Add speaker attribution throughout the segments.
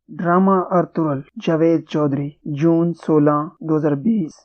Speaker 1: Drama Ertugrul, Javed Chaudhary, जून 16, 2020।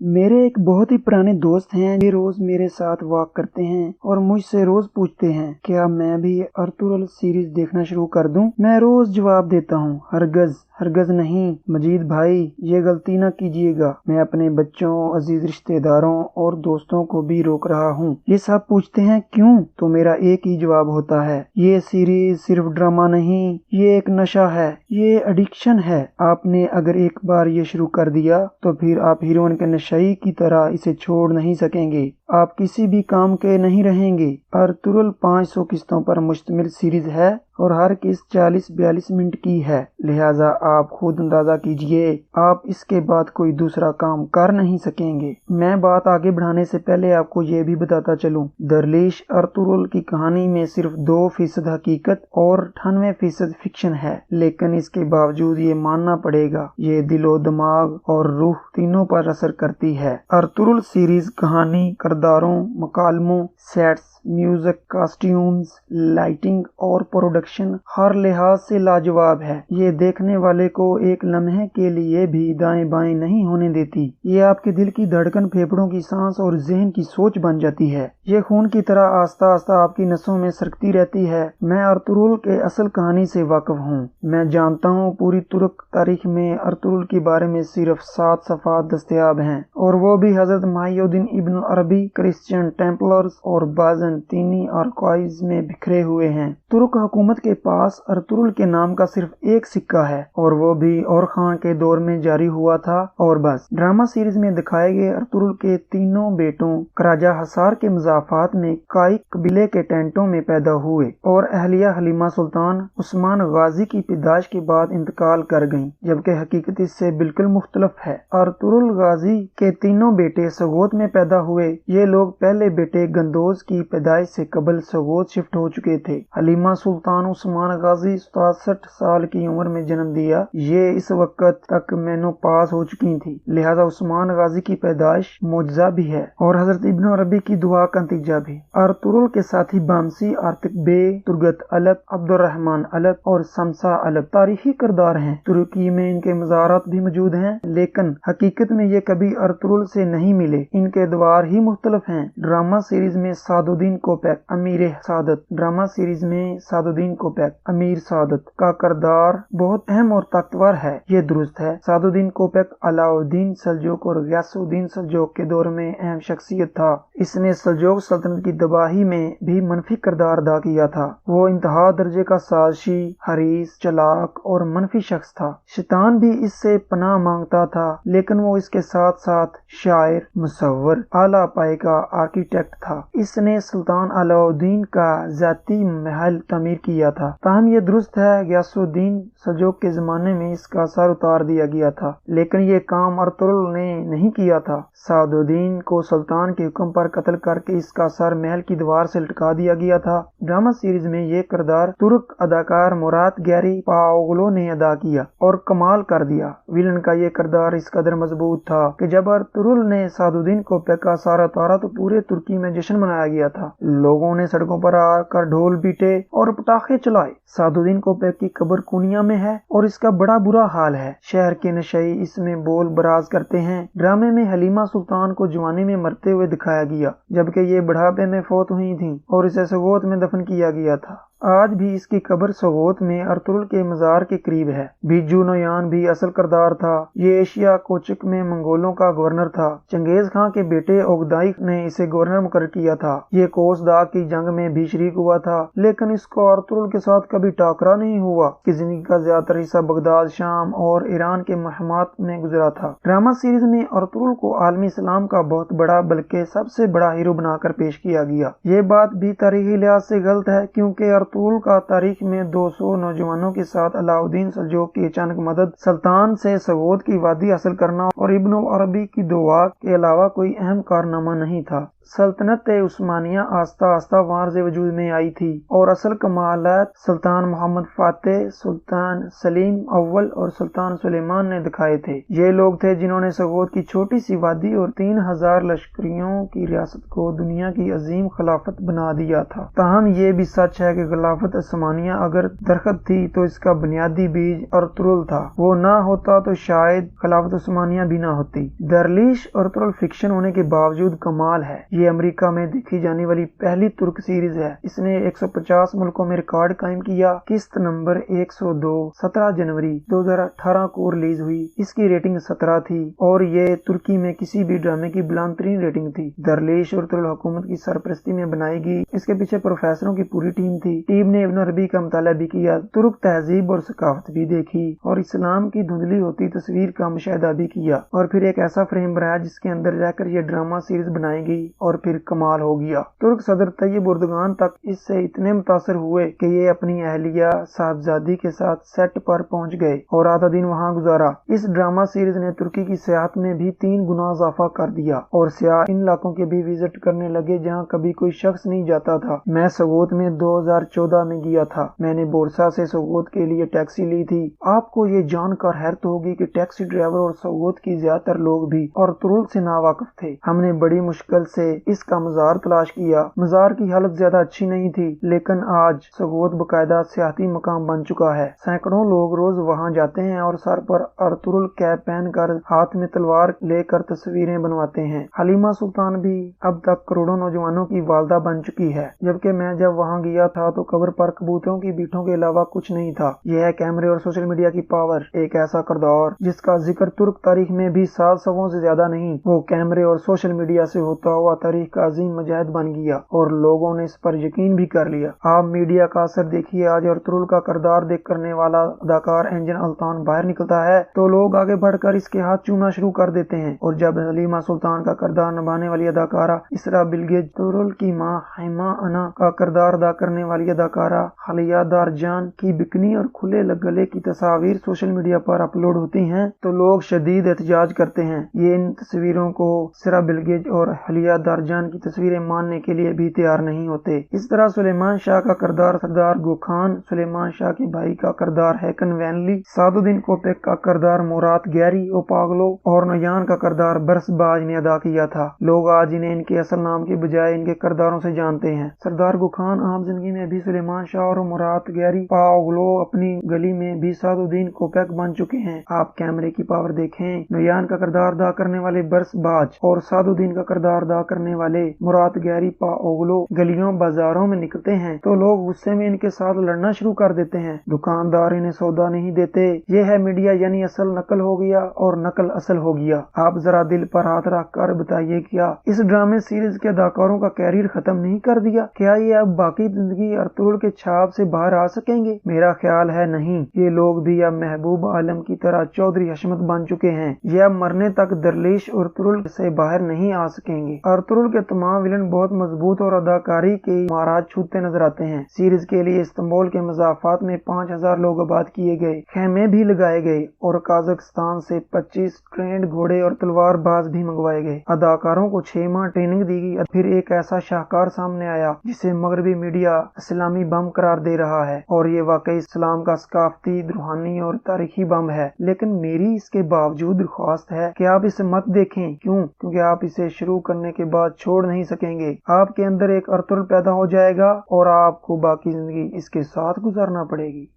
Speaker 1: मेरे एक बहुत ही पुराने दोस्त हैं। ये रोज मेरे साथ वॉक करते हैं और मुझसे रोज पूछते हैं क्या मैं भी अर्तुगरुल सीरीज देखना शुरू कर दूं। मैं रोज जवाब देता हूँ, हरगज हरगज नहीं मजीद भाई, ये गलती न कीजिएगा। मैं अपने बच्चों, अजीज रिश्तेदारों और दोस्तों को भी रोक रहा हूँ। ये सब पूछते हैं क्यों, तो मेरा एक ही जवाब होता है, ये सीरीज सिर्फ ड्रामा नहीं, ये एक नशा है, ये एडिक्शन है। आपने अगर एक बार ये शुरू कर दिया तो फिर आप हीरोइन के नशई की तरह इसे छोड़ नहीं सकेंगे। आप किसी भी काम के नहीं रहेंगे। अर्तुगरुल 500 किस्तों पर मुश्तमिल सीरीज है और हर किस्त 40-42 मिनट की है, लिहाजा आप खुद अंदाजा कीजिए, आप इसके बाद कोई दूसरा काम कर नहीं सकेंगे। मैं बात आगे बढ़ाने से पहले आपको ये भी बताता चलूं, दरवेश अर्तुगरुल की कहानी में सिर्फ 2% हकीकत और 98% फिक्शन है, लेकिन इसके बावजूद ये मानना पड़ेगा, ये दिलो दिमाग और रूह तीनों पर असर करती है। अर्तुगरुल सीरीज कहानी, किरदारों, मकालमों, सेट्स, म्यूजिक, कॉस्ट्यूम्स, लाइटिंग और प्रोडक्शन हर लिहाज से लाजवाब है। ये देखने वाले को एक लम्हे के लिए भी दाएं बाएं नहीं होने देती। ये आपके दिल की धड़कन, फेफड़ों की सांस और जहन की सोच बन जाती है। ये खून की तरह आस्ता आस्ता आपकी नसों में सरकती रहती है। मैं अर्तुगरुल के असल कहानी से वाकिफ हूँ। मैं जानता हूँ पूरी तुर्क तारीख में अर्तुगरुल के बारे में सिर्फ 7 सफ़ात दस्तयाब हैं, और वो भी हजरत मुहिउद्दीन इब्न अरबी, क्रिश्चियन टेम्पलर्स और बाज़ंतीनी आर्काइव्स में बिखरे हुए हैं। तुर्क हुकूमत के पास अर्तुगरुल के नाम का सिर्फ एक सिक्का है, और वो भी और खान के दौर में जारी हुआ था, और बस। ड्रामा सीरीज में दिखाए गए अर्तुगरुल के तीनों बेटों कराजा हसार के मज़ाफ़ात में काई कबीले के टेंटों में पैदा हुए, और अहलिया हलीमा सुल्तान उस्मान गाजी की पैदाइश के बाद इंतकाल कर गईं, जबकि हकीकत इससे बिल्कुल मुख्तलिफ है। अर्तुगरुल गाजी के तीनों बेटे सगोत में पैदा हुए। ये लोग पहले बेटे गंदोज की पैदाइश से कबल सगोत शिफ्ट हो चुके थे। हलीमा सुल्तान उस्मान गाजी 67 साल की उम्र में जन्म दिया। ये इस वक्त तक मेनोपाज हो चुकी थी, लिहाजा उस्मान गाजी की पैदाइश मौजज़ा भी है और हजरत इब्न अरबी की दुआ का नतीजा भी। अर्तुगरुल के साथी बामसी, आर्तिक बे, तुर्गत अलप, अब्दुर्रहमान अलप और समसा अलप तारीखी किरदार हैं। तुर्की में इनके मज़ारात भी मौजूद हैं, लेकिन हकीकत में ये कभी अर्तुगरुल से नहीं मिले। इनके द्वार ही मुख्तलिफ हैं। ड्रामा सीरीज में सादुद्दीन कोपैक, अमीर सादत। ड्रामा सीरीज में सादुद्दीन कोपैक, अमीर सादत का किरदार बहुत अहम और ताकतवर है। ये दुरुस्त है, सादुद्दीन कोपैक अलाउद्दीन सल्जूक और गयासुद्दीन सल्जूक के दौर में अहम शख्सियत था। इसने सल्जूक सल्तनत की तबाही में भी मनफी किरदार अदा किया था। वो इंतहा दर्जे का साजिशी, हरीस, चालाक और मनफी शख्स था। शैतान भी इससे पनाह मांगता था, लेकिन वो इसके साथ साथ शायर, मुसव्विर, आला पाए का आर्किटेक्ट था। इसने सुल्तान अलाउद्दीन का जाती महल तामीर किया था। ताहम ये दुरुस्त है, गयासुद्दीन सल्जूक के जमाने में इसका सर उतार दिया गया था, लेकिन ये काम अर्तुगरुल ने नहीं किया था। सादुद्दीन को सुल्तान के हुक्म पर कत्ल करके इसका सर महल की दीवार से लटका दिया गया था। ड्रामा सीरीज में ये किरदार तुर्क अदाकार मुरात गैरी पाओगलो ने अदा किया और कमाल कर दिया। विलन का ये किरदार इस कदर मजबूत था कि जब अर्तुगरुल ने सादुद्दीन कोपैक का सर उतारा तो पूरे तुर्की में जश्न मनाया गया था। लोगों ने सड़कों पर आकर ढोल पीटे और पटाखे चलाए। सादुद्दीन कोपैक की कब्र कुनिया में है और इसका बड़ा बुरा हाल है। शहर के नशई इसमें बोल बराज करते हैं। ड्रामे में हलीमा सुल्तान को जवानी में मरते हुए दिखाया गया, जबकि ये बुढ़ापे में फौत हुई थी और इसे सगोत में दफन किया गया था। आज भी इसकी कब्र सगोत में अर्तुगरुल के मज़ार के करीब है। बिजू नोयान भी असल किरदार था। ये एशिया कोचक में मंगोलों का गवर्नर था। चंगेज खां के बेटे ओगदाई ने इसे गवर्नर मुकर्रर किया था। ये कोस दाग की जंग में भी शरीक हुआ था, लेकिन इसको अर्तुगरुल के साथ कभी टाकरा नहीं हुआ। इसकी जिंदगी का ज्यादातर हिस्सा बगदाद, शाम और ईरान के महमात में गुजरा था। ड्रामा सीरीज में अर्तुगरुल को आलमी इस्लाम का बहुत बड़ा बल्कि सबसे बड़ा हीरो बनाकर पेश किया गया। ये बात भी तारीखी लिहाज से गलत है, क्योंकि अर्तुगरुल का तारीख में 200 नौजवानों के साथ अलाउद्दीन सल्जूक की अचानक मदद, सुल्तान से सगोत की वादी हासिल करना और इब्न अरबी की दुआ के अलावा कोई अहम कारनामा नहीं था। सल्तनत उस्मानिया आस्ता आस्ता वहां से वजूद में आई थी और असल कमालात सुल्तान मोहम्मद फातेह, सुल्तान सलीम अव्वल और सुल्तान सुलेमान ने दिखाए थे। ये लोग थे जिन्होंने सगोत की छोटी सी वादी और 3000 लश्करियों की रियासत को दुनिया की अजीम खिलाफत बना दिया था। ताहम ये भी सच है कि खिलाफत उस्मानिया अगर दरख्त थी तो इसका बुनियादी बीज अर्तुगरुल था। वो ना होता तो शायद खिलाफत उस्मानिया भी ना होती। दरलिश अर्तुगरुल फिक्शन होने के बावजूद कमाल है। ये अमेरिका में देखी जाने वाली पहली तुर्क सीरीज है। इसने 150 मुल्कों में रिकॉर्ड कायम किया। किस्त नंबर 102 17 जनवरी 2018 को रिलीज हुई। इसकी रेटिंग 17 थी और ये तुर्की में किसी भी ड्रामे की बुलंदतरीन रेटिंग थी। दरलिश अर्तुगरुल हुकूमत की सरपरस्ती में बनाई गई। इसके पीछे प्रोफेसरों की पूरी टीम थी। टीम ने इब्न अरबी का मुताला भी किया, तुर्क तहजीब और सकाफत भी देखी और इस्लाम की धुंधली होती तस्वीर का मुशाहिदा भी किया और फिर एक ऐसा फ्रेम बनाया जिसके अंदर रहकर ये ड्रामा सीरीज बनाई गई और फिर कमाल हो गया। तुर्क सदर तैयब उर्दगान तक इससे इतने मुतासर हुए कि ये अपनी अहलिया साहबजादी के साथ सेट पर पहुंच गए और आधा दिन वहां गुजारा। इस ड्रामा सीरीज ने तुर्की की सियाहत में भी 3 गुना इजाफा कर दिया और सियाह इन इलाकों के भी विजिट करने लगे जहां कभी कोई शख्स नहीं जाता था। मैं सगोत में 2014 में गया था। मैंने बोरसा से सगोत के लिए टैक्सी ली थी। आपको ये जानकर हैरत होगी कि टैक्सी ड्राइवर और सगोत की ज्यादातर लोग भी अर्तुगरुल से नावाकिफ थे। हमने बड़ी मुश्किल से इसका मज़ार तलाश किया। मज़ार की हालत ज्यादा अच्छी नहीं थी, लेकिन आज सगोत बकायदा सियाहती मकाम बन चुका है। सैकड़ों लोग रोज वहां जाते हैं और सर पर अर्तुगरुल कैप पहनकर हाथ में तलवार लेकर तस्वीरें बनवाते हैं। हलीमा सुल्तान भी अब तक करोड़ों नौजवानों की वालदा बन चुकी है, जबकि मैं जब वहां गया था तो कब्र पर कबूतरों की बीठों के अलावा कुछ नहीं था। यह है कैमरे और सोशल मीडिया की पावर। एक ऐसा किरदार जिसका जिक्र तुर्क तारीख में भी 700 से ज्यादा नहीं, वो कैमरे और सोशल मीडिया से होता हुआ तारीख का अजीम मुजाहिद बन गया और लोगों ने इस पर यकीन भी कर लिया। आप मीडिया का असर देखिए। आज अर्तुगरुल का किरदार देख करने वाला अदाकार एंजन अल्तान बाहर निकलता है तो लोग आगे बढ़कर इसके हाथ चूमना शुरू कर देते हैं और जब हलीमा सुल्तान का किरदार निभाने वाली अदाकारा इसरा बिलगेज, अर्तुगरुल की मां हैमा अना का किरदार अदा करने वाली अदाकारा हलिया दारजान की बिकनी और खुले गले की तस्वीर सोशल मीडिया पर अपलोड होती हैं तो लोग शदीद एहतजाज करते हैं। ये इन तस्वीरों को इसरा बिलगेज और हलिया दारजान की तस्वीरें मानने के लिए भी तैयार नहीं होते। इस तरह सुलेमान शाह का किरदार सरदार गोखान, सुलेमान शाह के भाई का किरदार हैकन वैनली, सादुद्दीन कोपेक का किरदार मुराद गैरी ओपागलो और नयान का किरदार बरसबाज ने अदा किया था। लोग आज इन्हें इनके असल नाम के बजाय इनके किरदारों से जानते हैं। सरदार गोखान आम जिंदगी में भी सुलेमान शाह और मुराद गैरी पागलो अपनी गली में भी सादुद्दीन कोपेक बन चुके हैं। आप कैमरे की पावर देखें। नयान का किरदार अदा करने वाले बरसबाज और सादुद्दीन का किरदार अदा करने वाले मुराद गैरी पागलो गलियों बाजारों में निकलते हैं तो लोग गुस्से में इनके साथ लड़ना शुरू कर देते हैं। दुकानदार इन्हें सौदा नहीं देते। ये है मीडिया, यानी असल नकल हो गया और नकल असल हो गया। आप जरा दिल पर हाथ रख कर बताइए, क्या इस ड्रामे सीरीज के अदाकारों का कैरियर खत्म नहीं कर दिया? क्या ये अब बाकी जिंदगी अर्तुगरुल के छाप से बाहर आ सकेंगे? मेरा ख्याल है नहीं। ये लोग भी अब महबूब आलम की तरह चौधरी हशमत बन चुके हैं। ये अब मरने तक दरलिश अर्तुगरुल से बाहर नहीं आ सकेंगे। अर्तुगरुल के तमाम विलन बहुत मजबूत और अदाकारी के महाराज छूते नजर आते हैं। सीरीज के लिए इस्तांबुल के मजाफात में 5000 लोग आबाद किए गए, खेमे भी लगाए गए और काजाकिस्तान से 25 ट्रेंड घोड़े और तलवारबाज भी मंगवाए गए। अदाकारों को 6 माह ट्रेनिंग दी गई। फिर एक ऐसा शाहकार सामने आया जिसे मगरबी मीडिया इस्लामी बम करार दे रहा है और ये वाकई इस्लाम का सकाफती, रूहानी और तारीखी बम है। लेकिन मेरी इसके बावजूद दरख्वास्त है कि आप इसे मत देखें। क्यों? क्योंकि आप इसे शुरू करने के बाद छोड़ नहीं सकेंगे। आपके अंदर एक अर्तुगरुल पैदा हो जाएगा और आपको बाकी जिंदगी इसके साथ गुजारना पड़ेगी।